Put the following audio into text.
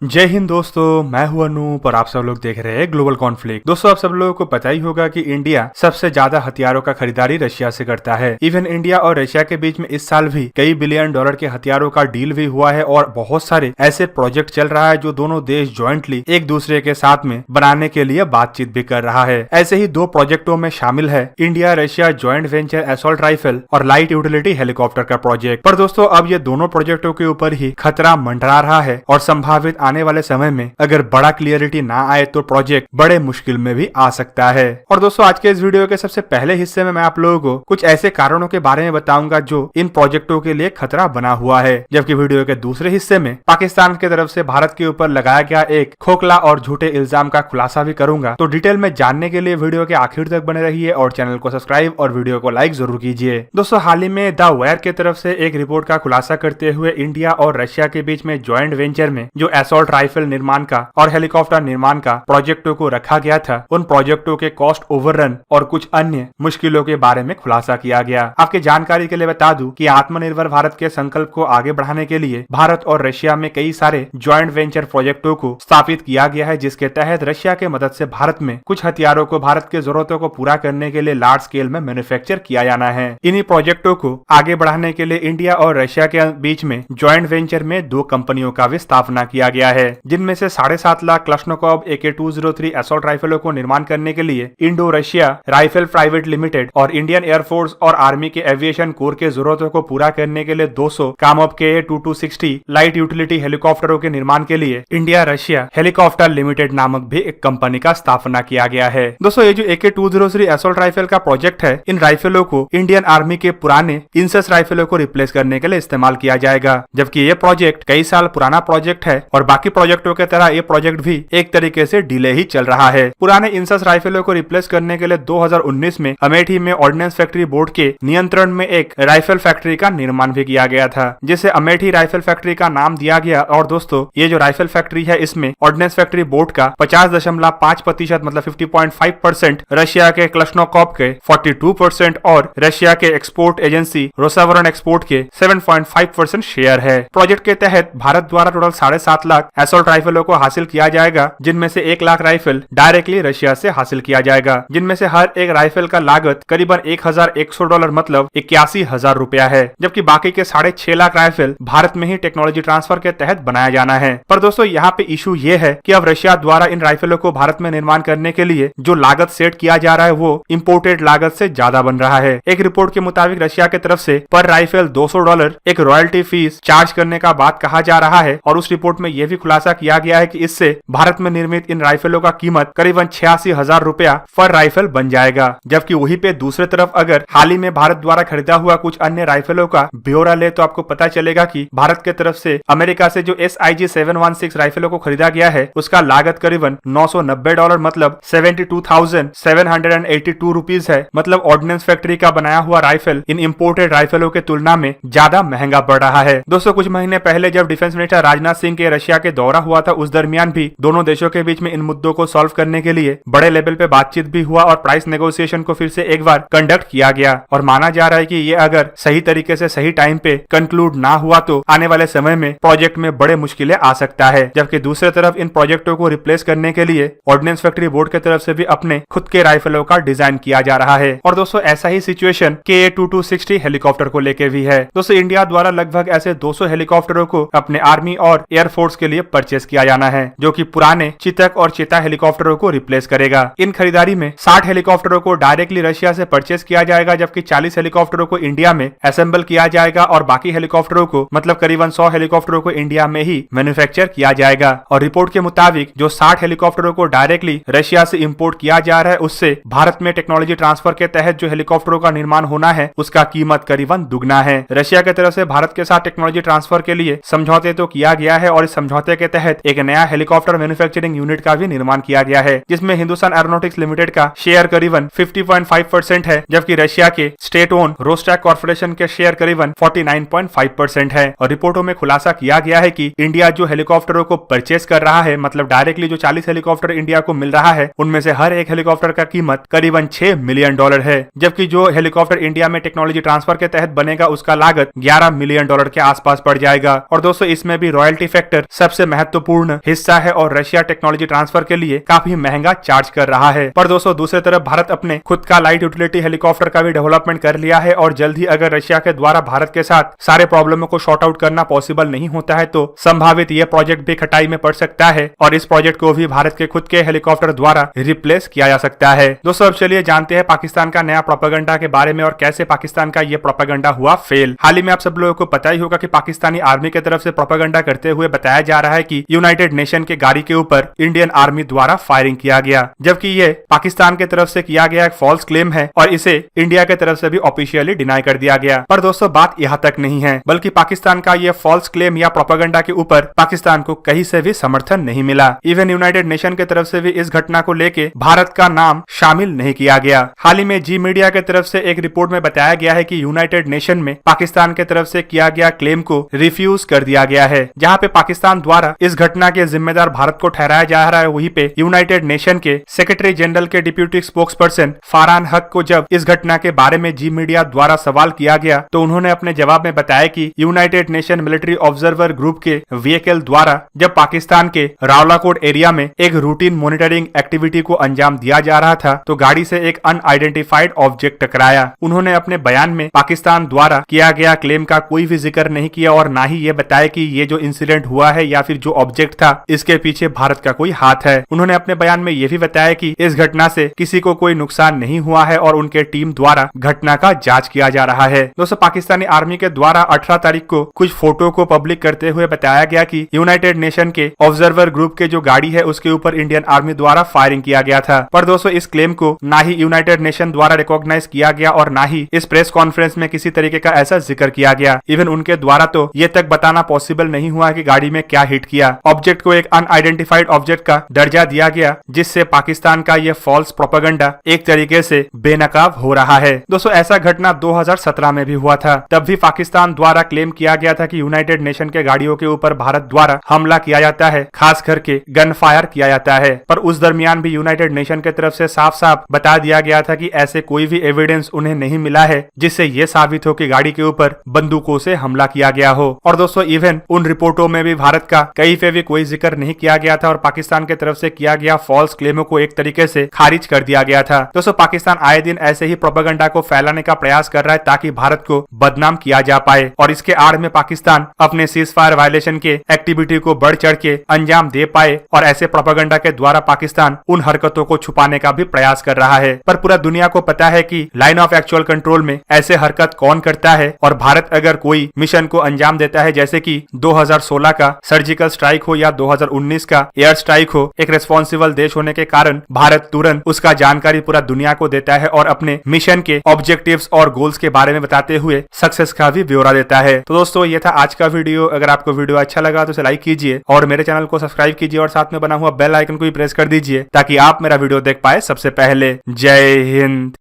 जय हिंद दोस्तों, मैं हूं अनूप और आप सब लोग देख रहे हैं ग्लोबल कॉन्फ्लिक्ट। दोस्तों, आप सब लोगों को पता ही होगा कि इंडिया सबसे ज्यादा हथियारों का खरीदारी रशिया से करता है। इवन इंडिया और रशिया के बीच में इस साल भी कई बिलियन डॉलर के हथियारों का डील भी हुआ है और बहुत सारे ऐसे प्रोजेक्ट चल रहा है जो दोनों देश ज्वाइंटली एक दूसरे के साथ में बनाने के लिए बातचीत भी कर रहा है। ऐसे ही दो प्रोजेक्टों में शामिल है India Russia joint venture assault rifle और लाइट यूटिलिटी हेलीकॉप्टर का प्रोजेक्ट। पर दोस्तों, अब ये दोनों प्रोजेक्टों के ऊपर ही खतरा मंडरा रहा है और संभावित आने वाले समय में अगर बड़ा क्लियरिटी ना आए तो प्रोजेक्ट बड़े मुश्किल में भी आ सकता है। और दोस्तों, आज के इस वीडियो के सबसे पहले हिस्से में मैं आप लोगों को कुछ ऐसे कारणों के बारे में बताऊंगा जो इन प्रोजेक्टों के लिए खतरा बना हुआ है, जबकि वीडियो के दूसरे हिस्से में पाकिस्तान की तरफ से भारत के ऊपर लगाया गया एक खोखला और झूठे इल्जाम का खुलासा भी करूंगा। तो डिटेल में जानने के लिए वीडियो के आखिर तक बने रहिए और चैनल को सब्सक्राइब और वीडियो को लाइक जरूर कीजिए। दोस्तों, हाल ही में द वायर की तरफ से एक रिपोर्ट का खुलासा करते हुए इंडिया और रशिया के बीच में ज्वाइंट वेंचर में जो असॉल्ट राइफल निर्माण का और हेलीकॉप्टर निर्माण का प्रोजेक्टों को रखा गया था, उन प्रोजेक्टों के कॉस्ट ओवररन और कुछ अन्य मुश्किलों के बारे में खुलासा किया गया। आपकी जानकारी के लिए बता दूं कि आत्मनिर्भर भारत के संकल्प को आगे बढ़ाने के लिए भारत और रशिया में कई सारे ज्वाइंट वेंचर प्रोजेक्टों को स्थापित किया गया है, जिसके तहत रशिया के मदद से भारत में कुछ हथियारों को भारत की जरूरतों को पूरा करने के लिए लार्ज स्केल में मैन्युफैक्चर किया जाना है। इन्हीं प्रोजेक्टों को आगे बढ़ाने के लिए इंडिया और रशिया के बीच में ज्वाइंट वेंचर में दो कंपनियों का भी स्थापना किया गया है, जिनमें से 7.5 लाख क्लश्नकोव AK-203 असॉल्ट राइफलों को निर्माण करने के लिए Indo Russia rifle private limited और इंडियन एयरफोर्स और आर्मी के एविएशन कोर के जरूरतों को पूरा करने के लिए 200 कामोव KA-2260 लाइट यूटिलिटी हेलीकॉप्टरों के निर्माण के लिए इंडिया रशिया हेलीकॉप्टर लिमिटेड नामक भी एक कंपनी का स्थापना किया गया है। दोस्तों, ये जो AK-203 असॉल्ट राइफल का प्रोजेक्ट है, इन राइफलों को इंडियन आर्मी के पुराने इंसस राइफलों को रिप्लेस करने के लिए इस्तेमाल किया जाएगा, जबकि ये प्रोजेक्ट कई साल पुराना प्रोजेक्ट है और बाकी प्रोजेक्टों के तरह ये प्रोजेक्ट भी एक तरीके से डिले ही चल रहा है। पुराने इंसस राइफलों को रिप्लेस करने के लिए 2019 में अमेठी में ऑर्डिनेंस फैक्ट्री बोर्ड के नियंत्रण में एक राइफल फैक्ट्री का निर्माण भी किया गया था, जिसे अमेठी राइफल फैक्ट्री का नाम दिया गया। और दोस्तों, ये जो राइफल फैक्ट्री है, इसमें ऑर्डिनेंस फैक्ट्री बोर्ड का 50.5% मतलब 50.5% रशिया के क्लश्नकोव के 42% और रशिया के एक्सपोर्ट एजेंसी रोसावरन एक्सपोर्ट के 7.5% शेयर है। प्रोजेक्ट के तहत भारत द्वारा टोटल 7.5 लाख असॉल्ट राइफलों को हासिल किया जाएगा, जिनमें से 1 लाख राइफल डायरेक्टली रशिया से हासिल किया जाएगा, जिनमें से हर एक राइफल का लागत करीबन $1,100 मतलब 81,000 रुपया है, जबकि बाकी के 6.5 लाख राइफल भारत में ही टेक्नोलॉजी ट्रांसफर के तहत बनाया जाना है। पर दोस्तों, यहाँ पे इशू ये है कि अब रशिया द्वारा इन राइफलों को भारत में निर्माण करने के लिए जो लागत सेट किया जा रहा है वो इम्पोर्टेड लागत से ज्यादा बन रहा है। एक रिपोर्ट के मुताबिक रशिया की तरफ से पर राइफल $200 एक रॉयल्टी फीस चार्ज करने का बात कहा जा रहा है और उस रिपोर्ट में यह भी खुलासा किया गया है कि इससे भारत में निर्मित इन राइफलों का कीमत करीबन 86,000 रुपया पर राइफल बन जाएगा। जबकि वहीं पे दूसरे तरफ अगर हाल ही में भारत द्वारा खरीदा हुआ कुछ अन्य राइफलों का ब्यौरा ले तो आपको पता चलेगा कि भारत की तरफ से अमेरिका से जो SIG 716 राइफलों को खरीदा गया है, उसका लागत करीबन $990 मतलब 72,782 रुपीज है। मतलब ऑर्डिनेंस फैक्ट्री का बनाया हुआ राइफल इन इम्पोर्टेड राइफलों के तुलना में ज्यादा महंगा पड़ रहा है। दोस्तों, कुछ महीने पहले जब डिफेंस मिनिस्टर राजनाथ सिंह के रशिया के दौरा हुआ था, उस दरमियान भी दोनों देशों के बीच में इन मुद्दों को सॉल्व करने के लिए बड़े लेवल पे बातचीत भी हुआ और प्राइस नेगोशिएशन को फिर से एक बार कंडक्ट किया गया और माना जा रहा है कि ये अगर सही तरीके से सही टाइम पे कंक्लूड ना हुआ तो आने वाले समय में प्रोजेक्ट में बड़े मुश्किलें आ सकता है। जबकि दूसरी तरफ इन प्रोजेक्टों को रिप्लेस करने के लिए ऑर्डिनेंस फैक्ट्री बोर्ड की तरफ से भी अपने खुद के राइफलों का डिजाइन किया जा रहा है। और दोस्तों, ऐसा ही सिचुएशन KA-2260 हेलीकॉप्टर को लेकर भी है। दोस्तों, इंडिया द्वारा लगभग ऐसे 200 हेलीकॉप्टरों को अपने आर्मी और एयरफोर्स के लिए परचेस किया जाना है, जो कि पुराने चितक और चेता हेलीकॉप्टरों को रिप्लेस करेगा। इन खरीदारी में 60 हेलीकॉप्टरों को डायरेक्टली रशिया से परचेस किया जाएगा, जबकि 40 हेलीकॉप्टरों को इंडिया में असेंबल किया जाएगा और बाकी हेलीकॉप्टरों को मतलब करीबन 100 हेलीकॉप्टरों को इंडिया में ही मैन्युफैक्चर किया जाएगा। और रिपोर्ट के मुताबिक जो 60 हेलीकॉप्टरों को डायरेक्टली रशिया से इंपोर्ट किया जा रहा है, उससे भारत में टेक्नोलॉजी ट्रांसफर के तहत जो हेलीकॉप्टरों का निर्माण होना है, उसका कीमत करीबन दुगना है। रशिया की तरफ से भारत के साथ टेक्नोलॉजी ट्रांसफर के लिए समझौते तो किया गया है और इस समझौते के तहत एक नया हेलीकॉप्टर मैन्युफैक्चरिंग यूनिट का भी निर्माण किया गया है, जिसमें हिंदुस्तान एरोनॉटिक्स लिमिटेड का शेयर करीबन 50.5% है, जबकि रशिया के स्टेट ओन रोस्टैक कॉर्पोरेशन के शेयर करीबन 49.5% है। और रिपोर्टों में खुलासा किया गया है कि इंडिया जो हेलीकॉप्टरों को परचेस कर रहा है, मतलब डायरेक्टली जो 40 हेलीकॉप्टर इंडिया को मिल रहा है, उनमें से हर एक हेलीकॉप्टर का कीमत करीबन $6 मिलियन है, जबकि जो हेलीकॉप्टर इंडिया में टेक्नोलॉजी ट्रांसफर के तहत बनेगा उसका लागत $11 मिलियन के आसपास पड़ जाएगा। और दोस्तों, इसमें भी रॉयल्टी फैक्टर सबसे महत्वपूर्ण हिस्सा है और रशिया टेक्नोलॉजी ट्रांसफर के लिए काफी महंगा चार्ज कर रहा है। पर दोस्तों दूसरी तरफ भारत अपने खुद का लाइट यूटिलिटी हेलीकॉप्टर का भी डेवलपमेंट कर लिया है और जल्द ही अगर रशिया के द्वारा भारत के साथ सारे प्रॉब्लमों को शॉर्ट आउट करना पॉसिबल नहीं होता है तो संभावित यह प्रोजेक्ट भी खटाई में पड़ सकता है और इस प्रोजेक्ट को भी भारत के खुद के हेलीकॉप्टर द्वारा रिप्लेस किया जा सकता है। दोस्तों अब चलिए जानते हैं पाकिस्तान का नया प्रोपेगेंडा के बारे में और कैसे पाकिस्तान का यह प्रोपेगेंडा हुआ फेल। हाल ही में आप सब लोगों को पता ही होगा कि पाकिस्तानी आर्मी की तरफ से प्रोपेगेंडा करते हुए बताया जा रहा है कि यूनाइटेड नेशन के गाड़ी के ऊपर इंडियन आर्मी द्वारा फायरिंग किया गया, जबकि ये पाकिस्तान की तरफ से किया गया एक फॉल्स क्लेम है और इसे इंडिया की तरफ से भी ऑफिशियली डिनाई कर दिया गया। पर दोस्तों बात यहाँ तक नहीं है, बल्कि पाकिस्तान का ये फॉल्स क्लेम या प्रोपेगेंडा के ऊपर पाकिस्तान को कहीं से भी समर्थन नहीं मिला। इवन यूनाइटेड नेशन की तरफ से भी इस घटना को लेके भारत का नाम शामिल नहीं किया गया। हाल ही में जी मीडिया की तरफ से एक रिपोर्ट में बताया गया है कि यूनाइटेड नेशन में पाकिस्तान की तरफ से किया गया क्लेम को रिफ्यूज कर दिया गया है, जहां पे पाकिस्तान द्वारा इस घटना के जिम्मेदार भारत को ठहराया जा रहा है। वहीं पे यूनाइटेड नेशन के सेक्रेटरी जनरल के डिप्यूटी स्पोक्सपर्सन फरहान हक को जब इस घटना के बारे में जी मीडिया द्वारा सवाल किया गया तो उन्होंने अपने जवाब में बताया कि United nation military observer group के व्हीकल द्वारा जब पाकिस्तान के रावलाकोट एरिया में एक रूटीन मॉनिटरिंग एक्टिविटी को अंजाम दिया जा रहा था तो गाड़ी से एक अनआइडेंटिफाइड ऑब्जेक्ट टकराया। उन्होंने अपने बयान में पाकिस्तान द्वारा किया गया क्लेम का कोई भी जिक्र नहीं किया और ना ही ये बताया कि ये जो इंसिडेंट हुआ है या फिर जो ऑब्जेक्ट था इसके पीछे भारत का कोई हाथ है। उन्होंने अपने बयान में ये भी बताया कि इस घटना से किसी को कोई नुकसान नहीं हुआ है और उनके टीम द्वारा घटना का जांच किया जा रहा है। दोस्तों पाकिस्तानी आर्मी के द्वारा 18 तारीख को कुछ फोटो को पब्लिक करते हुए बताया गया कि यूनाइटेड नेशन के ऑब्जर्वर ग्रुप के जो गाड़ी है उसके ऊपर इंडियन आर्मी द्वारा फायरिंग किया गया था। पर दोस्तों इस क्लेम को ना ही यूनाइटेड नेशन द्वारा रिकॉग्नाइज किया गया और ना ही इस प्रेस कॉन्फ्रेंस में किसी तरीके का ऐसा जिक्र किया गया। इवन उनके द्वारा तो ये तक बताना पॉसिबल नहीं हुआ कि गाड़ी में क्या हिट किया। ऑब्जेक्ट को एक अनआइडेंटिफाइड ऑब्जेक्ट का दर्जा दिया गया, जिससे पाकिस्तान का ये फॉल्स प्रोपेगेंडा एक तरीके से बेनकाब हो रहा है। दोस्तों ऐसा घटना 2017 में भी हुआ था। तब भी पाकिस्तान द्वारा क्लेम किया गया था कि यूनाइटेड नेशन के गाड़ियों के ऊपर भारत द्वारा हमला किया जाता है, खास करके गन फायर किया जाता है। पर उस दरमियान भी यूनाइटेड नेशन की तरफ से साफ साफ बता दिया गया था कि ऐसे कोई भी एविडेंस उन्हें नहीं मिला है जिससे ये साबित हो कि गाड़ी के ऊपर बंदूकों से हमला किया गया हो। और दोस्तों इवन उन रिपोर्टों में भी भारत का कहीं पे भी कोई जिक्र नहीं किया गया था और पाकिस्तान की तरफ से किया गया फॉल्स क्लेमों को एक तरीके से खारिज कर दिया गया था। दोस्तों पाकिस्तान आए दिन ऐसे ही प्रोपेगेंडा को फैलाने का प्रयास कर रहा है ताकि भारत को बदनाम किया जा पाए और इसके आड़ में पाकिस्तान अपने सीज फायर वायलेशन के एक्टिविटी को बढ़ चढ़ के अंजाम दे पाए और ऐसे प्रोपेगेंडा के द्वारा पाकिस्तान उन हरकतों को छुपाने का भी प्रयास कर रहा है। पर पूरा दुनिया को पता है कि लाइन ऑफ एक्चुअल कंट्रोल में ऐसे हरकत कौन करता है और भारत अगर कोई मिशन को अंजाम देता है, जैसे कि 2016 का सर्जिकल स्ट्राइक हो या 2019 का एयर स्ट्राइक हो, एक रेस्पॉन्सिबल देश होने के कारण भारत तुरंत उसका जानकारी पूरा दुनिया को देता है और अपने मिशन के ऑब्जेक्टिव्स और गोल्स के बारे में बताते हुए सक्सेस का भी ब्यौरा देता है। तो दोस्तों ये था आज का वीडियो। अगर आपको वीडियो अच्छा लगा तो इसे लाइक कीजिए और मेरे चैनल को सब्सक्राइब कीजिए और साथ में बना हुआ बेल आइकन को भी प्रेस कर दीजिए ताकि आप मेरा वीडियो देख पाए सबसे पहले। जय हिंद।